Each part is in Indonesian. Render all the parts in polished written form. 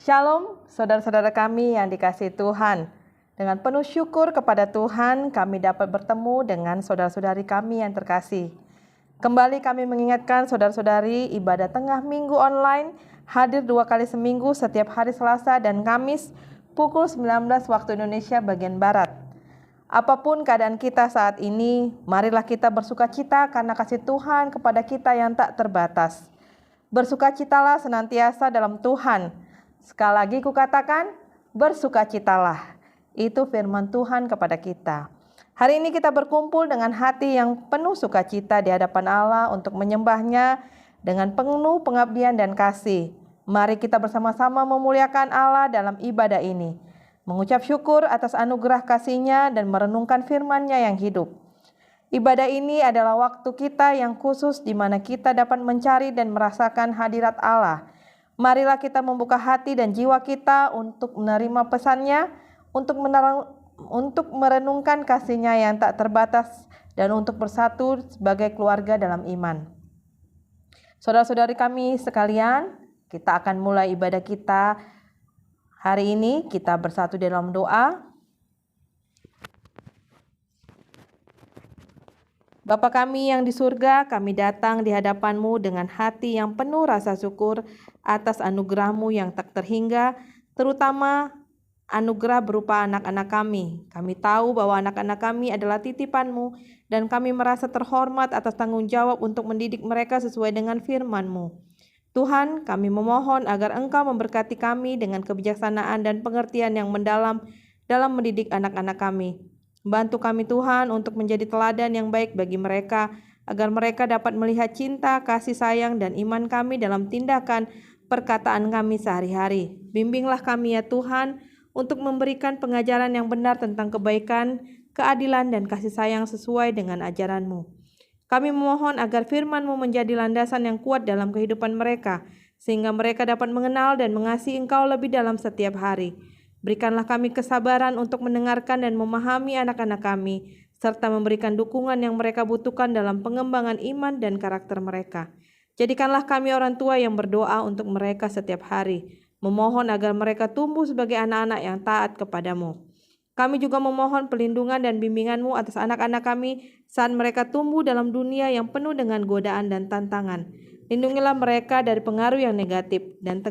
Shalom, saudara-saudara kami yang dikasihi Tuhan. Dengan penuh syukur kepada Tuhan, kami dapat bertemu dengan saudara-saudari kami yang terkasih. Kembali kami mengingatkan saudara-saudari, ibadah tengah minggu online hadir 2 kali seminggu setiap hari Selasa dan Kamis pukul 19 waktu Indonesia bagian Barat. Apapun keadaan kita saat ini, marilah kita bersukacita karena kasih Tuhan kepada kita yang tak terbatas. Bersukacitalah senantiasa dalam Tuhan. Sekali lagi kukatakan, bersukacitalah. Itu firman Tuhan kepada kita. Hari ini kita berkumpul dengan hati yang penuh sukacita di hadapan Allah untuk menyembahnya dengan penuh pengabdian dan kasih. Mari kita bersama-sama memuliakan Allah dalam ibadah ini. Mengucap syukur atas anugerah kasih-Nya dan merenungkan firman-Nya yang hidup. Ibadah ini adalah waktu kita yang khusus di mana kita dapat mencari dan merasakan hadirat Allah. Marilah kita membuka hati dan jiwa kita untuk menerima pesan-Nya, untuk merenungkan kasih-Nya yang tak terbatas dan untuk bersatu sebagai keluarga dalam iman. Saudara-saudari kami sekalian, kita akan mulai ibadah kita hari ini. Kita bersatu dalam doa. Bapa kami yang di surga, kami datang di hadapan-Mu dengan hati yang penuh rasa syukur atas anugerah-Mu yang tak terhingga, terutama anugerah berupa anak-anak kami. Kami tahu bahwa anak-anak kami adalah titipan-Mu dan kami merasa terhormat atas tanggung jawab untuk mendidik mereka sesuai dengan firman-Mu. Tuhan, kami memohon agar Engkau memberkati kami dengan kebijaksanaan dan pengertian yang mendalam dalam mendidik anak-anak kami. Bantu kami Tuhan untuk menjadi teladan yang baik bagi mereka, agar mereka dapat melihat cinta, kasih sayang, dan iman kami dalam tindakan perkataan kami sehari-hari. Bimbinglah kami ya Tuhan, untuk memberikan pengajaran yang benar tentang kebaikan, keadilan, dan kasih sayang sesuai dengan ajaran-Mu. Kami memohon agar firman-Mu menjadi landasan yang kuat dalam kehidupan mereka, sehingga mereka dapat mengenal dan mengasihi Engkau lebih dalam setiap hari. Berikanlah kami kesabaran untuk mendengarkan dan memahami anak-anak kami, serta memberikan dukungan yang mereka butuhkan dalam pengembangan iman dan karakter mereka. Jadikanlah kami orang tua yang berdoa untuk mereka setiap hari, memohon agar mereka tumbuh sebagai anak-anak yang taat kepadamu. Kami juga memohon pelindungan dan bimbingan-Mu atas anak-anak kami saat mereka tumbuh dalam dunia yang penuh dengan godaan dan tantangan. Lindungilah mereka dari pengaruh yang negatif dan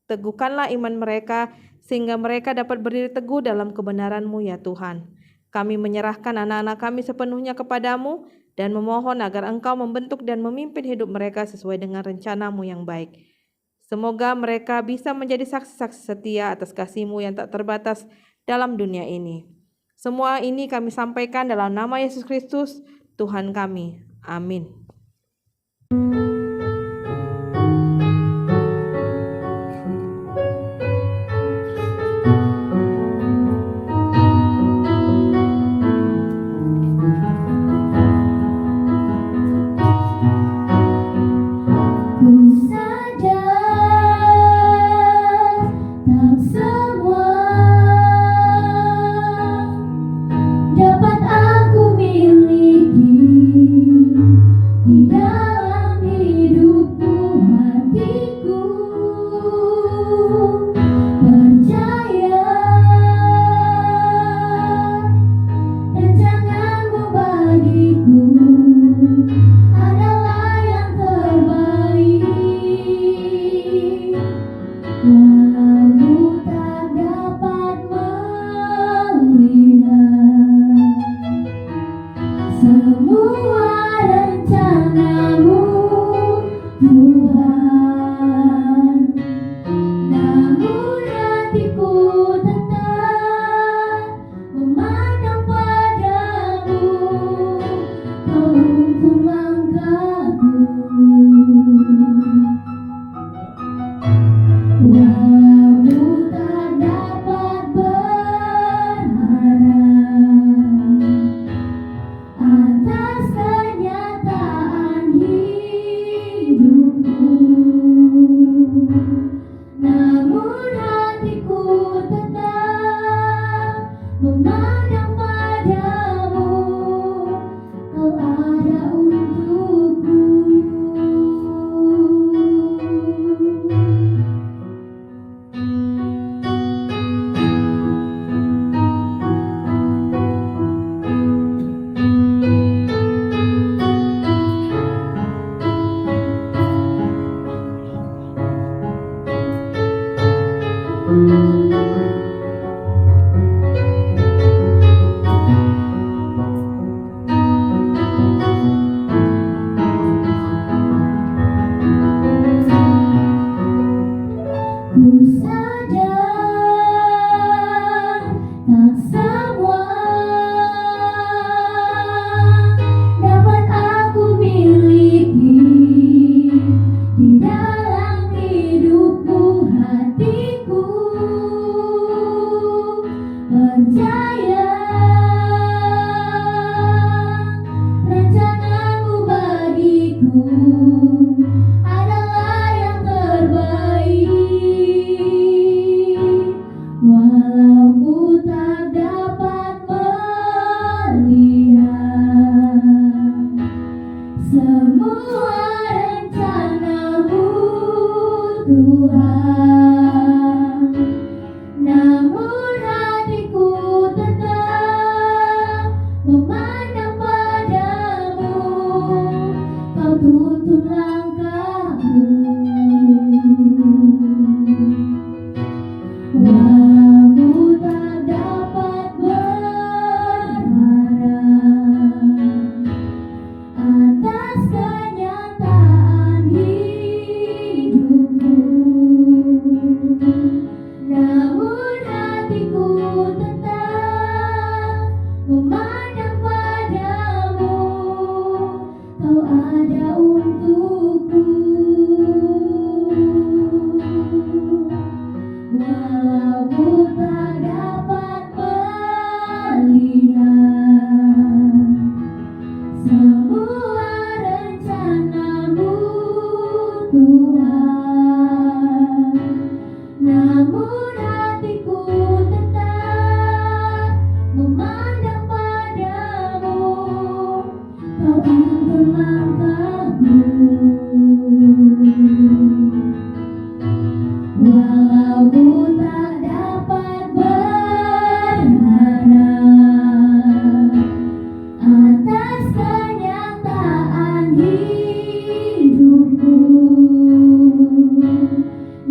teguhkanlah iman mereka sehingga mereka dapat berdiri teguh dalam kebenaran-Mu ya Tuhan. Kami menyerahkan anak-anak kami sepenuhnya kepadamu dan memohon agar Engkau membentuk dan memimpin hidup mereka sesuai dengan rencana-Mu yang baik. Semoga mereka bisa menjadi saksi-saksi setia atas kasih-Mu yang tak terbatas dalam dunia ini. Semua ini kami sampaikan dalam nama Yesus Kristus, Tuhan kami. Amin. percaya rencanamu bagiku adalah yang terbaik. Walau ku tak dapat melihat semua rencanamu, Tuhan, namun hatiku tetap memandang padamu. Kau tuntun langkahku, walau ku tak dapat berharap atas kenyataan hidupku, namun hatiku tetap memandang padamu. Kau ada untukku, walau ku tak dapat melihat semua rencanamu, Tuhan, namun hatiku tetap memandang padamu. Kau tuntun langkahku, walau ku tak dapat berharap atas kenyataan hidupku,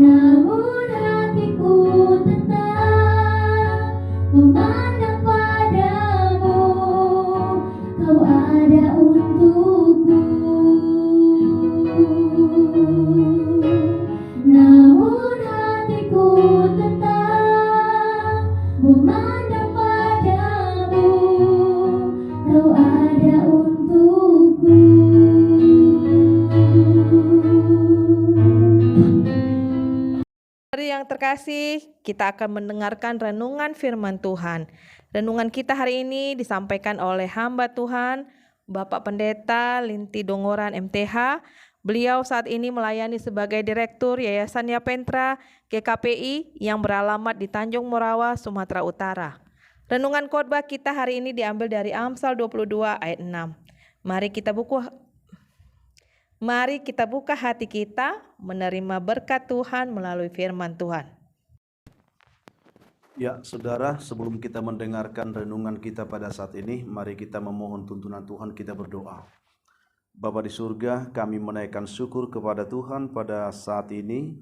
namun hatiku tetap memandang padamu. Kau ada untukku, namun hatiku tetap memandang padamu. Kau ada untukku. Saudari yang terkasih, kita akan mendengarkan renungan firman Tuhan. Renungan kita hari ini disampaikan oleh hamba Tuhan, Bapak Pendeta Linti Dongoran MTH. Beliau saat ini melayani sebagai Direktur Yayasan Yapentra GKPI yang beralamat di Tanjung Morawa, Sumatera Utara. Renungan khotbah kita hari ini diambil dari Amsal 22 ayat 6. Mari kita buka hati kita menerima berkat Tuhan melalui firman Tuhan. Ya, saudara, sebelum kita mendengarkan renungan kita pada saat ini, mari kita memohon tuntunan Tuhan, kita berdoa. Bapa di surga, kami menaikkan syukur kepada Tuhan pada saat ini.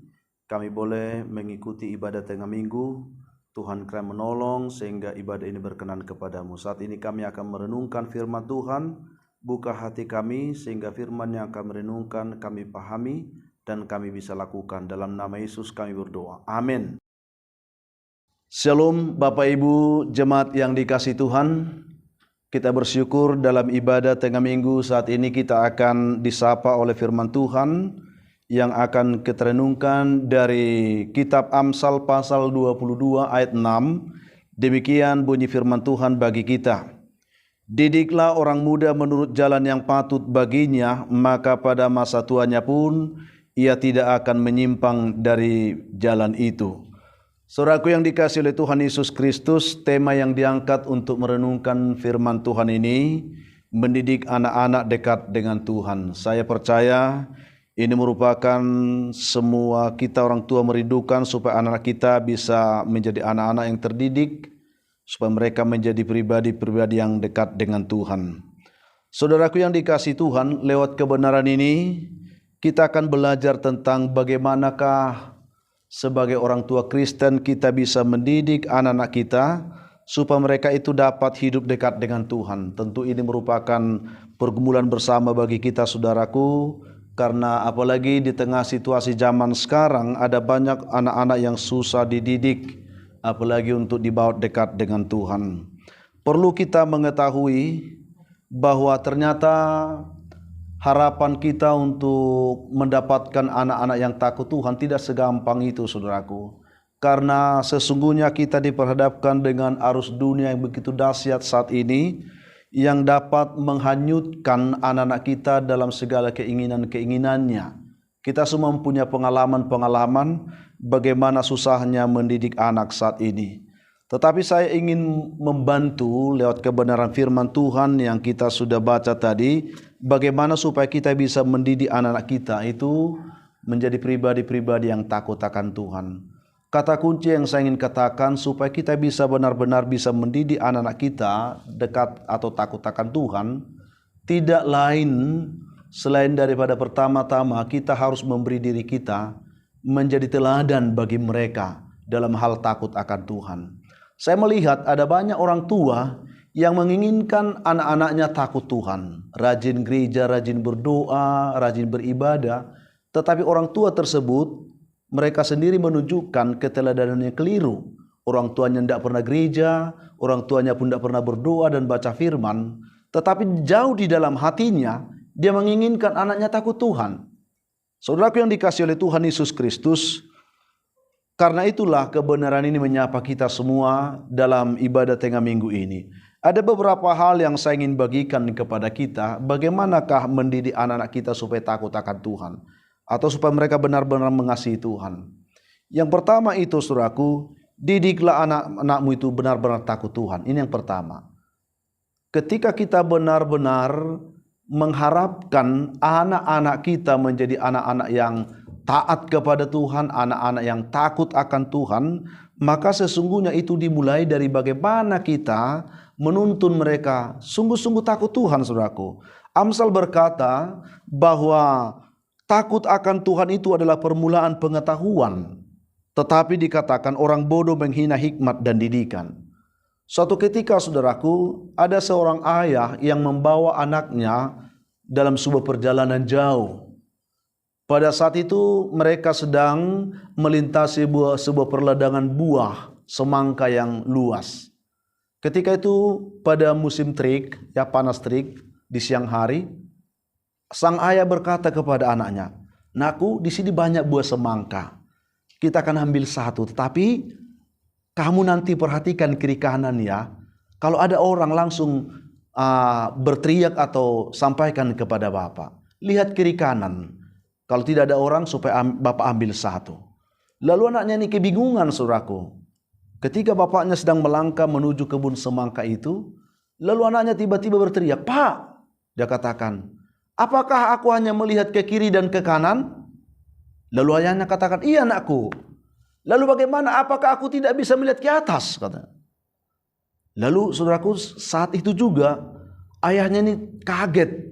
Kami boleh mengikuti ibadah tengah minggu. Tuhan kami menolong sehingga ibadah ini berkenan kepadamu. Saat ini kami akan merenungkan firman Tuhan. Buka hati kami sehingga firman yang kami renungkan kami pahami dan kami bisa lakukan. Dalam nama Yesus kami berdoa. Amin. Shalom Bapak Ibu jemaat yang dikasihi Tuhan. Kita bersyukur dalam ibadah tengah minggu saat ini kita akan disapa oleh firman Tuhan yang akan kita renungkan dari kitab Amsal pasal 22 ayat 6. Demikian bunyi firman Tuhan bagi kita. Didiklah orang muda menurut jalan yang patut baginya, maka pada masa tuanya pun ia tidak akan menyimpang dari jalan itu. Saudaraku yang dikasihi oleh Tuhan Yesus Kristus, tema yang diangkat untuk merenungkan firman Tuhan ini, mendidik anak-anak dekat dengan Tuhan. Saya percaya ini merupakan semua kita orang tua merindukan supaya anak-anak kita bisa menjadi anak-anak yang terdidik, supaya mereka menjadi pribadi-pribadi yang dekat dengan Tuhan. Saudaraku yang dikasihi Tuhan, lewat kebenaran ini kita akan belajar tentang bagaimanakah sebagai orang tua Kristen kita bisa mendidik anak-anak kita supaya mereka itu dapat hidup dekat dengan Tuhan. Tentu ini merupakan pergumulan bersama bagi kita saudaraku, karena apalagi di tengah situasi zaman sekarang ada banyak anak-anak yang susah dididik, apalagi untuk dibawa dekat dengan Tuhan. Perlu kita mengetahui bahwa ternyata harapan kita untuk mendapatkan anak-anak yang takut Tuhan tidak segampang itu saudaraku. karena sesungguhnya kita diperhadapkan dengan arus dunia yang begitu dahsyat saat ini, yang dapat menghanyutkan anak-anak kita dalam segala keinginan-keinginannya. Kita semua mempunyai pengalaman-pengalaman bagaimana susahnya mendidik anak saat ini. Tetapi saya ingin membantu lewat kebenaran firman Tuhan yang kita sudah baca tadi, bagaimana supaya kita bisa mendidik anak-anak kita itu menjadi pribadi-pribadi yang takut akan Tuhan. Kata kunci yang saya ingin katakan supaya kita bisa benar-benar bisa mendidik anak-anak kita dekat atau takut akan Tuhan, tidak lain selain daripada pertama-tama kita harus memberi diri kita menjadi teladan bagi mereka dalam hal takut akan Tuhan. Saya melihat ada banyak orang tua yang menginginkan anak-anaknya takut Tuhan, rajin gereja, rajin berdoa, rajin beribadah, tetapi orang tua tersebut mereka sendiri menunjukkan keteladanan yang keliru. Orang tuanya tidak pernah gereja, orang tuanya pun tidak pernah berdoa dan baca firman, tetapi jauh di dalam hatinya dia menginginkan anaknya takut Tuhan. Saudaraku yang dikasihi oleh Tuhan Yesus Kristus, karena itulah kebenaran ini menyapa kita semua dalam ibadah tengah minggu ini. Ada beberapa hal yang saya ingin bagikan kepada kita, bagaimanakah mendidik anak-anak kita supaya takut akan Tuhan, atau supaya mereka benar-benar mengasihi Tuhan. Yang pertama itu, saudaraku, didiklah anak-anakmu itu benar-benar takut Tuhan. Ini yang pertama. Ketika kita benar-benar mengharapkan anak-anak kita menjadi anak-anak yang taat kepada Tuhan, anak-anak yang takut akan Tuhan, maka sesungguhnya itu dimulai dari bagaimana kita menuntun mereka sungguh-sungguh takut Tuhan, saudaraku. Amsal berkata bahwa takut akan Tuhan itu adalah permulaan pengetahuan, tetapi dikatakan orang bodoh menghina hikmat dan didikan. Suatu ketika, saudaraku, ada seorang ayah yang membawa anaknya dalam sebuah perjalanan jauh. Pada saat itu mereka sedang melintasi sebuah perladangan buah semangka yang luas. Ketika itu pada musim terik, ya panas terik di siang hari, sang ayah berkata kepada anaknya, "Nakku, di sini banyak buah semangka. Kita akan ambil satu, tetapi kamu nanti perhatikan kiri kanan ya. Kalau ada orang langsung berteriak atau sampaikan kepada bapak. Lihat kiri kanan. Kalau tidak ada orang supaya bapak ambil satu." Lalu anaknya ini kebingungan, saudaraku. Ketika bapaknya sedang melangkah menuju kebun semangka itu, lalu anaknya tiba-tiba berteriak, "Pak," dia katakan, "apakah aku hanya melihat ke kiri dan ke kanan?" Lalu ayahnya katakan, "Iya anakku." "Lalu bagaimana? Apakah aku tidak bisa melihat ke atas?" Kata. Lalu saudaraku, saat itu juga ayahnya ini kaget.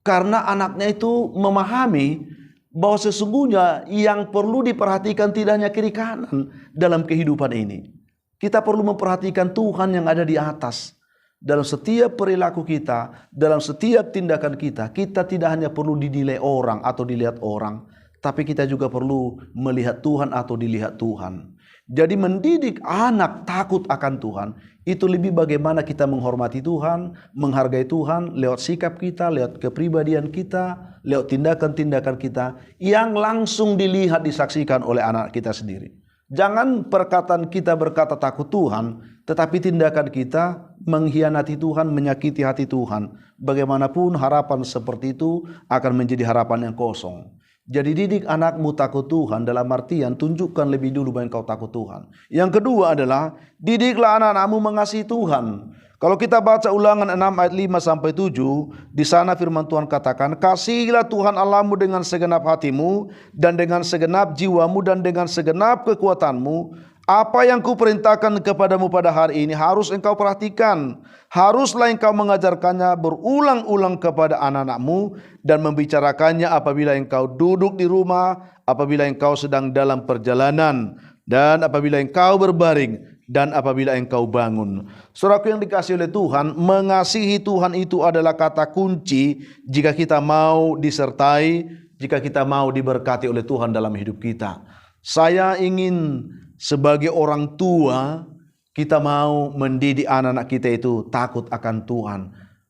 Karena anaknya itu memahami bahwa sesungguhnya yang perlu diperhatikan tidak hanya kiri kanan dalam kehidupan ini. Kita perlu memperhatikan Tuhan yang ada di atas. Dalam setiap perilaku kita, dalam setiap tindakan kita, kita tidak hanya perlu dinilai orang atau dilihat orang, tapi kita juga perlu melihat Tuhan atau dilihat Tuhan. Jadi mendidik anak takut akan Tuhan, itu lebih bagaimana kita menghormati Tuhan, menghargai Tuhan, lewat sikap kita, lewat kepribadian kita, lewat tindakan-tindakan kita, yang langsung dilihat, disaksikan oleh anak kita sendiri. Jangan perkataan kita berkata takut Tuhan, tetapi tindakan kita mengkhianati Tuhan, menyakiti hati Tuhan. Bagaimanapun harapan seperti itu akan menjadi harapan yang kosong. Jadi didik anakmu takut Tuhan dalam artian tunjukkan lebih dulu bahwa engkau takut Tuhan. Yang kedua adalah didiklah anak-anakmu mengasihi Tuhan. Kalau kita baca Ulangan 6 ayat 5 sampai 7, di sana firman Tuhan katakan, "Kasihilah Tuhan Allahmu dengan segenap hatimu dan dengan segenap jiwamu dan dengan segenap kekuatanmu. Apa yang kuperintahkan kepadamu pada hari ini harus engkau perhatikan. Haruslah engkau mengajarkannya berulang-ulang kepada anak-anakmu dan membicarakannya apabila engkau duduk di rumah, apabila engkau sedang dalam perjalanan, dan apabila engkau berbaring, dan apabila engkau bangun." Saudaraku yang dikasihi oleh Tuhan, mengasihi Tuhan itu adalah kata kunci jika kita mau disertai, jika kita mau diberkati oleh Tuhan dalam hidup kita. Saya ingin sebagai orang tua, kita mau mendidik anak-anak kita itu takut akan Tuhan.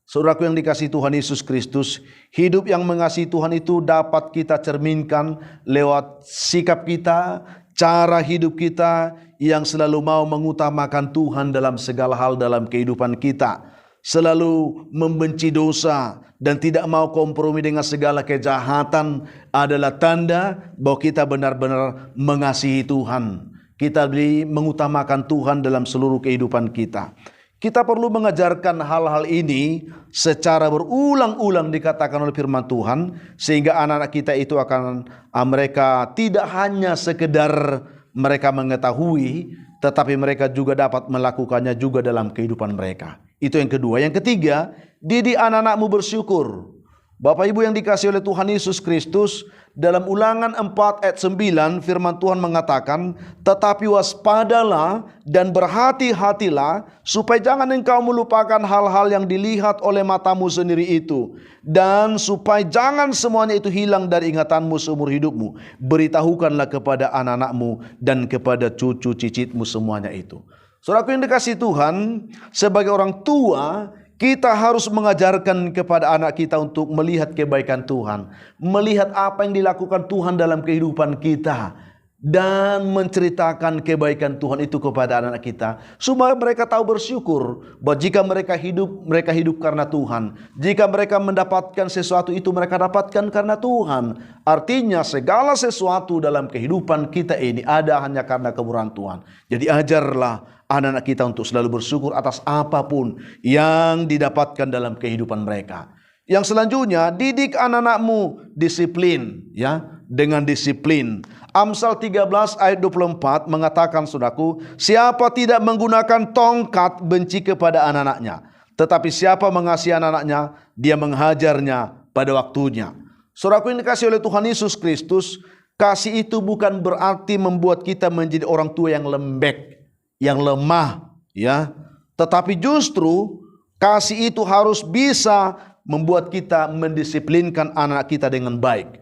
Saudaraku yang dikasihi Tuhan Yesus Kristus, hidup yang mengasihi Tuhan itu dapat kita cerminkan lewat sikap kita, cara hidup kita yang selalu mau mengutamakan Tuhan dalam segala hal dalam kehidupan kita, selalu membenci dosa dan tidak mau kompromi dengan segala kejahatan adalah tanda bahwa kita benar-benar mengasihi Tuhan. Kita mengutamakan Tuhan dalam seluruh kehidupan kita. Kita perlu mengajarkan hal-hal ini secara berulang-ulang dikatakan oleh firman Tuhan, sehingga anak-anak kita itu akan mereka tidak hanya sekedar mereka mengetahui, tetapi mereka juga dapat melakukannya juga dalam kehidupan mereka. Itu yang kedua. Yang ketiga, didik anak-anakmu bersyukur. Bapak Ibu yang dikasihi oleh Tuhan Yesus Kristus, dalam Ulangan 4 ayat 9 firman Tuhan mengatakan, tetapi waspadalah dan berhati-hatilah supaya jangan engkau melupakan hal-hal yang dilihat oleh matamu sendiri itu, dan supaya jangan semuanya itu hilang dari ingatanmu seumur hidupmu. Beritahukanlah kepada anak-anakmu dan kepada cucu cicitmu semuanya itu. Saudaraku yang dikasihi Tuhan, sebagai orang tua kita harus mengajarkan kepada anak kita untuk melihat kebaikan Tuhan, melihat apa yang dilakukan Tuhan dalam kehidupan kita, dan menceritakan kebaikan Tuhan itu kepada anak kita, supaya mereka tahu bersyukur bahwa jika mereka hidup karena Tuhan. Jika mereka mendapatkan sesuatu itu mereka dapatkan karena Tuhan. Artinya segala sesuatu dalam kehidupan kita ini ada hanya karena kemurahan Tuhan. Jadi ajarlah anak-anak kita untuk selalu bersyukur atas apapun yang didapatkan dalam kehidupan mereka. Yang selanjutnya, didik anak-anakmu disiplin, ya, dengan disiplin. Amsal 13 ayat 24 mengatakan, saudaraku, siapa tidak menggunakan tongkat benci kepada anak-anaknya, tetapi siapa mengasihi anak-anaknya, dia menghajarnya pada waktunya. Saudaraku yang dikasihi oleh Tuhan Yesus Kristus, kasih itu bukan berarti membuat kita menjadi orang tua yang lembek, yang lemah, ya. Tetapi justru kasih itu harus bisa membuat kita mendisiplinkan anak kita dengan baik.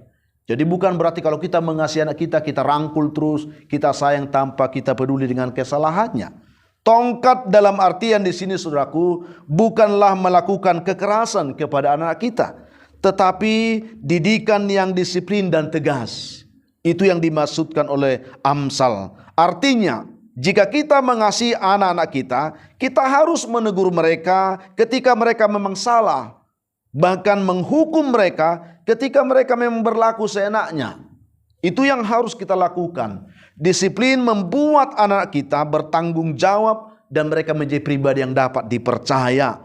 Jadi bukan berarti kalau kita mengasihi anak kita, kita rangkul terus, kita sayang tanpa kita peduli dengan kesalahannya. Tongkat dalam artian di sini, saudaraku, bukanlah melakukan kekerasan kepada anak kita, tetapi didikan yang disiplin dan tegas. Itu yang dimaksudkan oleh Amsal. Artinya, jika kita mengasihi anak-anak kita, kita harus menegur mereka ketika mereka memang salah. Bahkan menghukum mereka ketika mereka memang berlaku seenaknya. Itu yang harus kita lakukan. Disiplin membuat anak kita bertanggung jawab dan mereka menjadi pribadi yang dapat dipercaya.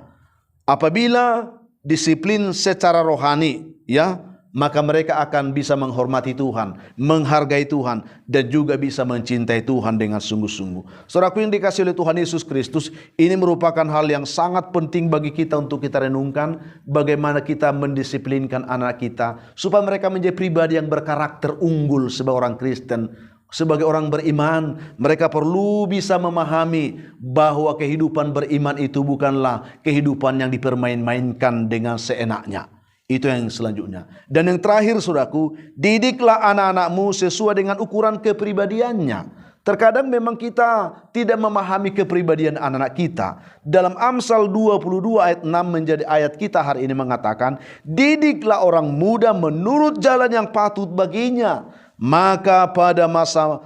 Apabila disiplin secara rohani, ya, maka mereka akan bisa menghormati Tuhan, menghargai Tuhan, dan juga bisa mencintai Tuhan dengan sungguh-sungguh. Saudaraku yang dikasihi oleh Tuhan Yesus Kristus, ini merupakan hal yang sangat penting bagi kita untuk kita renungkan, bagaimana kita mendisiplinkan anak kita supaya mereka menjadi pribadi yang berkarakter unggul sebagai orang Kristen. Sebagai orang beriman, mereka perlu bisa memahami bahwa kehidupan beriman itu bukanlah kehidupan yang dipermain-mainkan dengan seenaknya. Itu yang selanjutnya. Dan yang terakhir, saudaraku, didiklah anak-anakmu sesuai dengan ukuran kepribadiannya. Terkadang memang kita tidak memahami kepribadian anak-anak kita. Dalam Amsal 22 ayat 6 menjadi ayat kita hari ini mengatakan, didiklah orang muda menurut jalan yang patut baginya, maka pada masa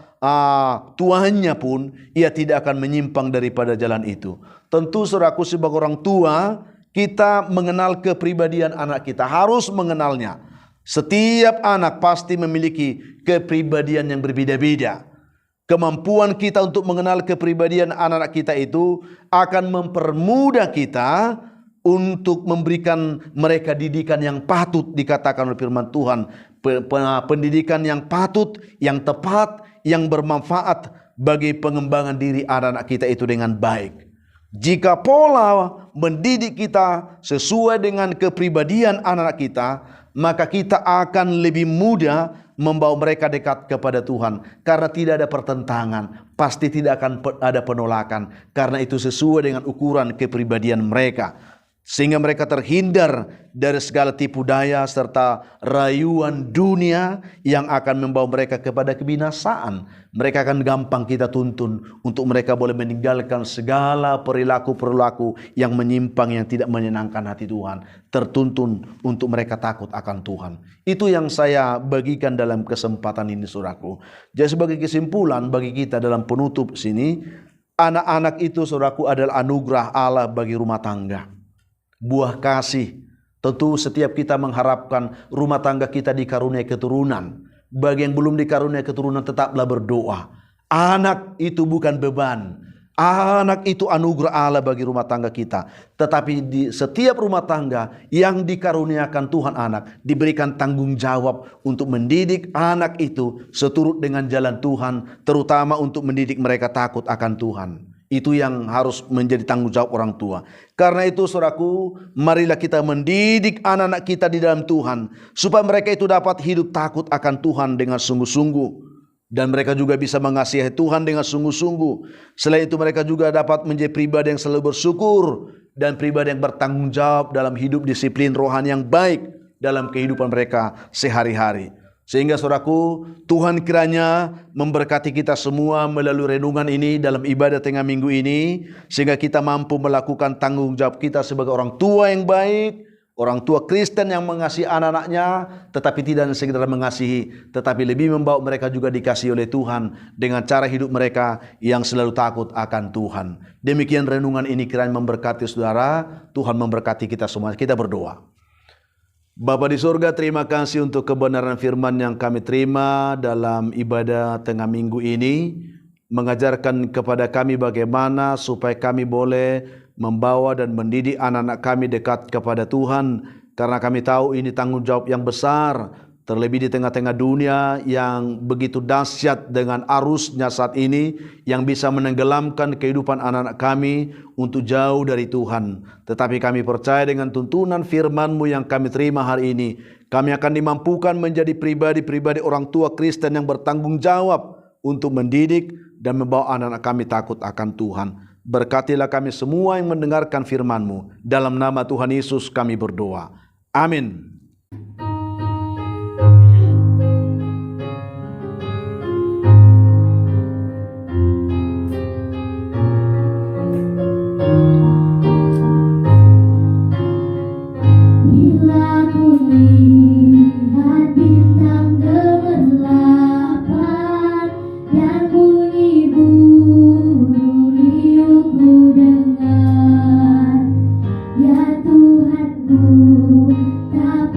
tuanya pun ia tidak akan menyimpang daripada jalan itu. Tentu, saudaraku, sebagai orang tua, kita mengenal kepribadian anak kita, harus mengenalnya. Setiap anak pasti memiliki kepribadian yang berbeda-beda. Kemampuan kita untuk mengenal kepribadian anak-anak kita itu akan mempermudah kita untuk memberikan mereka didikan yang patut dikatakan oleh firman Tuhan. Pendidikan yang patut, yang tepat, yang bermanfaat bagi pengembangan diri anak-anak kita itu dengan baik. Jika pola mendidik kita sesuai dengan kepribadian anak-anak kita, maka kita akan lebih mudah membawa mereka dekat kepada Tuhan. Karena tidak ada pertentangan, pasti tidak akan ada penolakan. Karena itu sesuai dengan ukuran kepribadian mereka. sehingga mereka terhindar dari segala tipu daya serta rayuan dunia yang akan membawa mereka kepada kebinasaan. Mereka akan gampang kita tuntun untuk mereka boleh meninggalkan segala perilaku-perilaku yang menyimpang, yang tidak menyenangkan hati Tuhan. Tertuntun untuk mereka takut akan Tuhan. Itu yang saya bagikan dalam kesempatan ini, saudaraku. Jadi sebagai kesimpulan bagi kita dalam penutup sini, anak-anak itu, saudaraku, adalah anugerah Allah bagi rumah tangga. Buah kasih. Tentu setiap kita mengharapkan rumah tangga kita dikaruniai keturunan. Bagi yang belum dikaruniai keturunan, tetaplah berdoa. Anak itu bukan beban. Anak itu anugerah Allah bagi rumah tangga kita. Tetapi di setiap rumah tangga yang dikaruniakan Tuhan anak, diberikan tanggung jawab untuk mendidik anak itu seturut dengan jalan Tuhan, terutama untuk mendidik mereka takut akan Tuhan. Itu yang harus menjadi tanggung jawab orang tua. Karena itu, saudaraku, marilah kita mendidik anak-anak kita di dalam Tuhan, supaya mereka itu dapat hidup takut akan Tuhan dengan sungguh-sungguh. Dan mereka juga bisa mengasihi Tuhan dengan sungguh-sungguh. Selain itu, mereka juga dapat menjadi pribadi yang selalu bersyukur dan pribadi yang bertanggung jawab dalam hidup disiplin rohani yang baik dalam kehidupan mereka sehari-hari. Sehingga, saudaraku, Tuhan kiranya memberkati kita semua melalui renungan ini dalam ibadah tengah minggu ini, sehingga kita mampu melakukan tanggung jawab kita sebagai orang tua yang baik, orang tua Kristen yang mengasihi anak-anaknya, tetapi tidak sekedar mengasihi, tetapi lebih membawa mereka juga dikasihi oleh Tuhan dengan cara hidup mereka yang selalu takut akan Tuhan. Demikian renungan ini kiranya memberkati saudara. Tuhan memberkati kita semua. Kita berdoa. Bapa di surga, terima kasih untuk kebenaran firman yang kami terima dalam ibadah tengah minggu ini, mengajarkan kepada kami bagaimana supaya kami boleh membawa dan mendidik anak-anak kami dekat kepada Tuhan, karena kami tahu ini tanggung jawab yang besar, terlebih di tengah-tengah dunia yang begitu dahsyat dengan arusnya saat ini, yang bisa menenggelamkan kehidupan anak-anak kami untuk jauh dari Tuhan. Tetapi kami percaya dengan tuntunan firman-Mu yang kami terima hari ini, kami akan dimampukan menjadi pribadi-pribadi orang tua Kristen yang bertanggung jawab untuk mendidik dan membawa anak-anak kami takut akan Tuhan. Berkatilah kami semua yang mendengarkan firman-Mu. Dalam nama Tuhan Yesus kami berdoa. Amin. Bila ku lihat bintang gemerlapan dan bunyi burung riuh ku dengar, ya Tuhanku, tak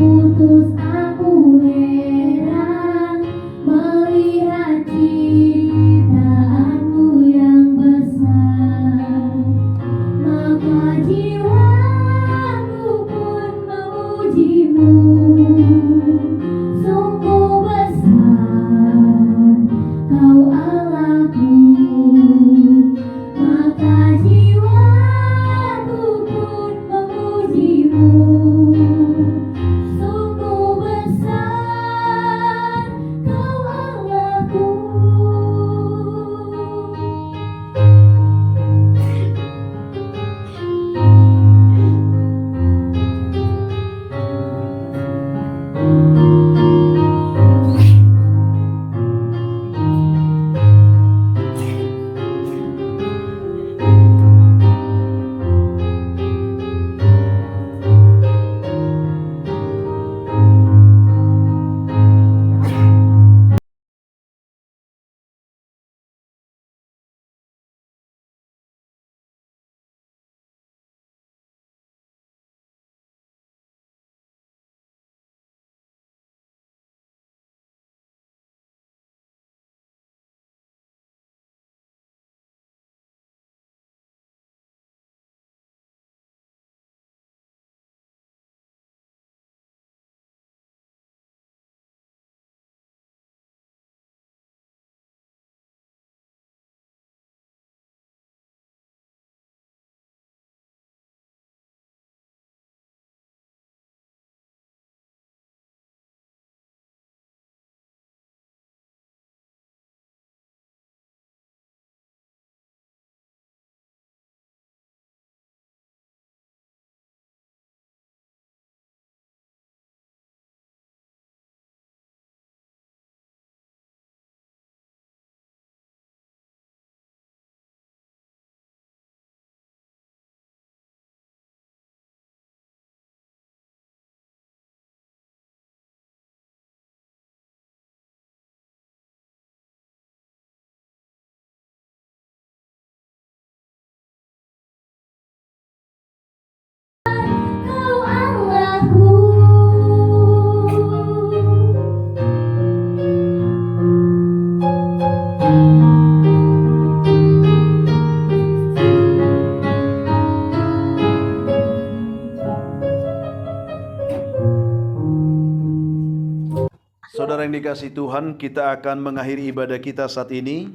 Saudara yang dikasihi Tuhan, kita akan mengakhiri ibadah kita saat ini.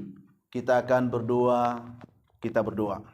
Kita akan berdoa, kita berdoa.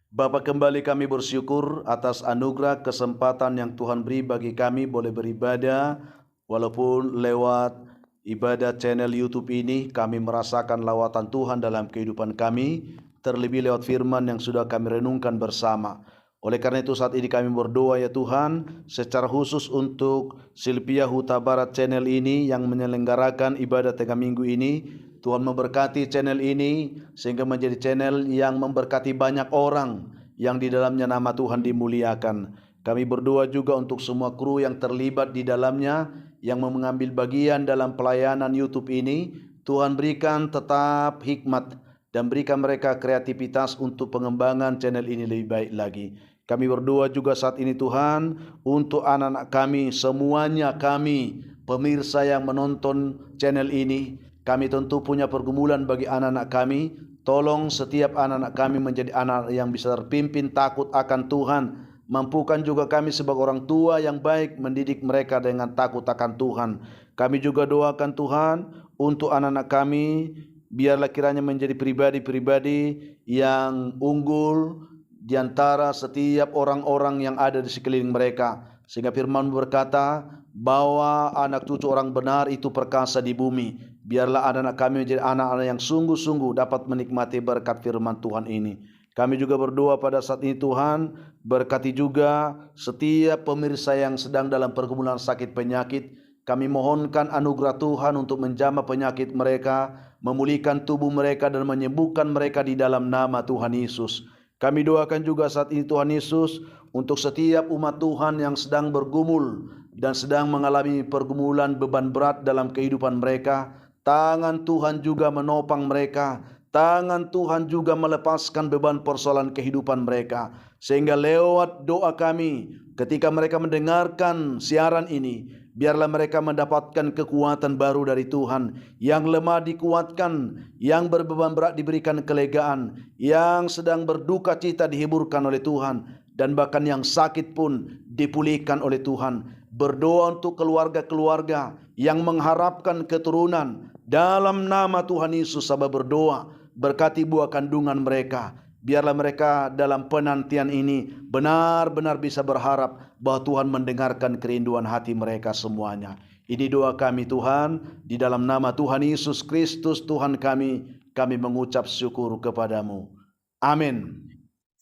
Bapa, kembali kami bersyukur atas anugerah kesempatan yang Tuhan beri bagi kami boleh beribadah. Walaupun lewat ibadah channel YouTube ini kami merasakan lawatan Tuhan dalam kehidupan kami. Terlebih lewat firman yang sudah kami renungkan bersama. Oleh karena itu saat ini kami berdoa ya Tuhan, secara khusus untuk Silvia Huta Barat channel ini yang menyelenggarakan ibadah tengah minggu ini. Tuhan memberkati channel ini sehingga menjadi channel yang memberkati banyak orang yang di dalamnya nama Tuhan dimuliakan. Kami berdoa juga untuk semua kru yang terlibat di dalamnya, yang mengambil bagian dalam pelayanan YouTube ini. Tuhan berikan tetap hikmat dan berikan mereka kreativitas untuk pengembangan channel ini lebih baik lagi. Kami berdoa juga saat ini Tuhan untuk anak-anak kami, semuanya kami, pemirsa yang menonton channel ini. Kami tentu punya pergumulan bagi anak-anak kami. Tolong setiap anak-anak kami menjadi anak yang bisa terpimpin takut akan Tuhan. Mampukan juga kami sebagai orang tua yang baik mendidik mereka dengan takut akan Tuhan. Kami juga doakan Tuhan untuk anak-anak kami, biarlah kiranya menjadi pribadi-pribadi yang unggul di antara setiap orang-orang yang ada di sekeliling mereka. Sehingga firman berkata bahwa anak cucu orang benar itu perkasa di bumi. Biarlah anak-anak kami menjadi anak-anak yang sungguh-sungguh dapat menikmati berkat firman Tuhan ini. Kami juga berdoa pada saat ini Tuhan, berkati juga setiap pemirsa yang sedang dalam pergumulan sakit penyakit. Kami mohonkan anugerah Tuhan untuk menjamah penyakit mereka, memulihkan tubuh mereka dan menyembuhkan mereka di dalam nama Tuhan Yesus. Kami doakan juga saat ini Tuhan Yesus untuk setiap umat Tuhan yang sedang bergumul dan sedang mengalami pergumulan beban berat dalam kehidupan mereka. Tangan Tuhan juga menopang mereka. Tangan Tuhan juga melepaskan beban persoalan kehidupan mereka. Sehingga lewat doa kami ketika mereka mendengarkan siaran ini, biarlah mereka mendapatkan kekuatan baru dari Tuhan. Yang lemah dikuatkan, yang berbeban berat diberikan kelegaan, yang sedang berduka cita dihiburkan oleh Tuhan, dan bahkan yang sakit pun dipulihkan oleh Tuhan. Berdoa untuk keluarga-keluarga yang mengharapkan keturunan. Dalam nama Tuhan Yesus saya berdoa, berkati buah kandungan mereka. Biarlah mereka dalam penantian ini benar-benar bisa berharap bahwa Tuhan mendengarkan kerinduan hati mereka semuanya. Ini doa kami Tuhan, di dalam nama Tuhan Yesus Kristus Tuhan kami mengucap syukur kepadamu. Amin.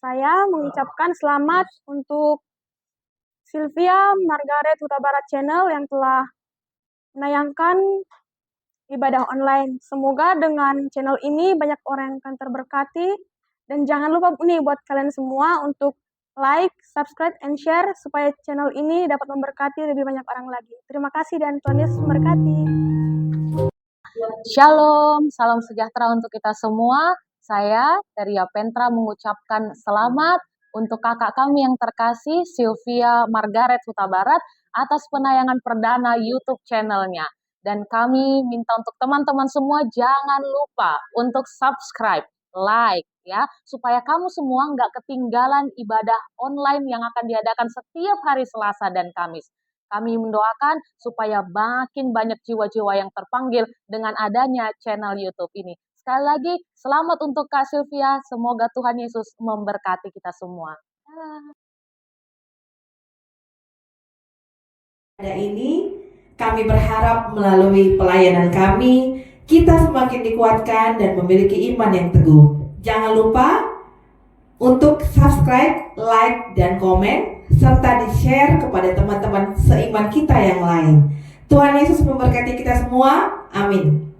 Saya mengucapkan selamat untuk Silvia Margaret Huta Barat Channel yang telah menayangkan ibadah online. Semoga dengan channel ini banyak orang yang akan terberkati. Dan jangan lupa nih buat kalian semua untuk like, subscribe, and share supaya channel ini dapat memberkati lebih banyak orang lagi. Terima kasih dan Tuhan Yesus memberkati. Shalom, salam sejahtera untuk kita semua. Saya, Teria Pentra, mengucapkan selamat untuk kakak kami yang terkasih, Silvia Margaret Huta Barat, atas penayangan perdana YouTube channelnya. Dan kami minta untuk teman-teman semua jangan lupa untuk subscribe, like, ya, supaya kamu semua nggak ketinggalan ibadah online yang akan diadakan setiap hari Selasa dan Kamis. Kami mendoakan supaya makin banyak jiwa-jiwa yang terpanggil dengan adanya channel YouTube ini. Sekali lagi, selamat untuk Kak Silvia. Semoga Tuhan Yesus memberkati kita semua. Pada ini, kami berharap melalui pelayanan kami, kita semakin dikuatkan dan memiliki iman yang teguh. Jangan lupa untuk subscribe, like, dan komen, serta di-share kepada teman-teman seiman kita yang lain. Tuhan Yesus memberkati kita semua. Amin.